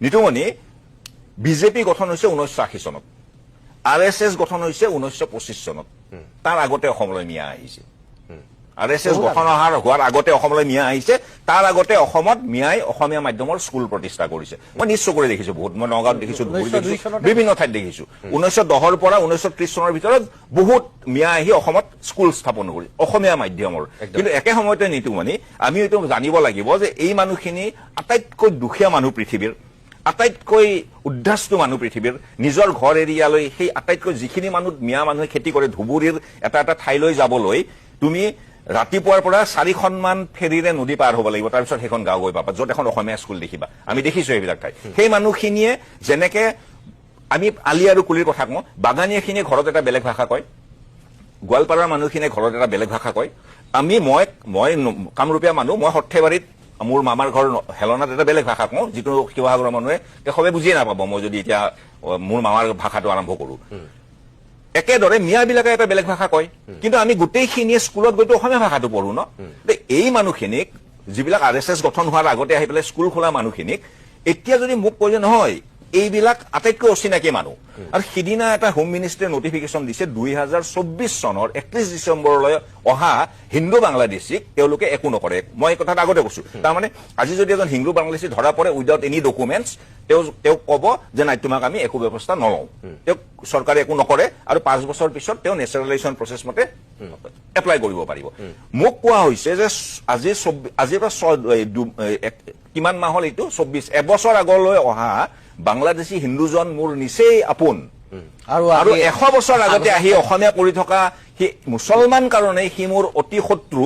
Nitumoni BJP গঠন হৈছে 1980 চনত, RSS গঠন হৈছে 1925 চনত, তাৰ আগতে অসমলৈ মিয়া আহিছে। RSS গঠন হোৱাৰ আগতে অসমলৈ মিয়া আহিছে, তাৰ আগতে অসমত মিয়াই অসমীয়া মাধ্যমৰ স্কুল প্ৰতিষ্ঠা কৰিছে। মই নিশ্চয় কৰি দেখিছো, বহুত মই নগাঁৱত দেখিছো, বিভিন্ন ঠাইত দেখিছো। 1910ৰ পৰা 1930 চনৰ ভিতৰত বহুত মিয়া আহি অসমত স্কুল স্থাপন কৰিছে অসমীয়া মাধ্যমৰ। কিন্তু একে সময়তে নিতুমণি আমি এইটো জানিব লাগিব যে এই মানুহখিনি আটাইতকৈ দুখীয়া মানুহ পৃথিৱীৰ, আটাইতকৈ উদ্ধাস্ত মানুহ পৃথিৱীৰ, নিজৰ ঘৰ এৰিয়ালৈ সেই আটাইতকৈ যিখিনি মানুহ মিয়া মানুহে খেতি কৰে ধুবুৰীৰ এটা এটা ঠাইলৈ যাবলৈ তুমি ৰাতিপুৱাৰ পৰা 4খনমান ফেৰীৰে নদী পাৰ হ'ব লাগিব, তাৰপিছত সেইখন গাঁও গৈ পাবা য'ত এখন অসমীয়া স্কুল দেখিবা। আমি দেখিছো এইবিলাক ঠাই। সেই মানুহখিনিয়ে যেনেকে আমি আলি আৰু কুলিৰ কথা কওঁ, বাগানীয়াখিনিয়ে ঘৰত এটা বেলেগ ভাষা কয়, গোৱালপাৰাৰ মানুহখিনিয়ে ঘৰত এটা বেলেগ ভাষা কয়। মই কামৰূপীয়া মানুহ, মই সৰ্থেবাৰীত মোৰ মামাৰ ঘৰ হেলনাত এটা বেলেগ ভাষা কওঁ, যিটো শিৱসাগৰৰ মানুহে সবে বুজিয়ে নাপাব মই যদি এতিয়া মোৰ মামাৰ ভাষাটো আৰম্ভ কৰো। একেদৰে মিয়াবিলাকে এটা বেলেগ ভাষা কয়, কিন্তু আমি গোটেইখিনিয়ে স্কুলত গৈতো অসমীয়া ভাষাটো পঢ়ো ন। এই মানুহখিনিক যিবিলাক RSS গঠন হোৱাৰ আগতে আহি পেলাই স্কুল খোলা মানুহখিনিক এতিয়া যদি মোক কয় যে নহয় এইবিলাক আটাইতকৈ অচিনাকি মানুহ, আৰু সিদিনা এটা হোম মিনিষ্ট্ৰীয়ে নটিফিকেশ্যন দিছে 2024 চনৰ 31 ডিচেম্বৰলৈ অহা হিন্দু বাংলাদেশীক তেওঁলোকে একো নকৰে। মই এই কথাটো আগতে কৈছো, তাৰমানে আজি যদি এজন হিন্দু বাংলাদেশী ধৰা পৰে উইদাউট এনি ডকুমেণ্টছ, তেওঁক ক'ব যে নাই তোমাক আমি একো ব্যৱস্থা নলওঁ, তেওঁক চৰকাৰে একো নকৰে, আৰু 5 বছৰ পিছত তেওঁ নেচাৰেলাইজেশ্যন প্ৰচেছ মতে এপ্লাই কৰিব পাৰিব। মোক কোৱা হৈছে যে আজিৰ পৰা কিমান মাহ হ'ল এইটো 24 এবছৰ আগলৈ অহা বাংলাদেশী হিন্দুজন মোৰ নিচেই আপোন, আৰু 100 বছৰ আগতে আহি অসমীয়া পঢ়ি থকা সি মুছলমান কাৰণে সি মোৰ অতি শত্ৰু।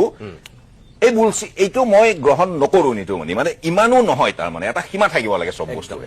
এইটো মই গ্ৰহণ নকৰো নিতুমণি, মানে ইমানো নহয়, তাৰমানে এটা সীমা থাকিব লাগে চব বস্তুৰে।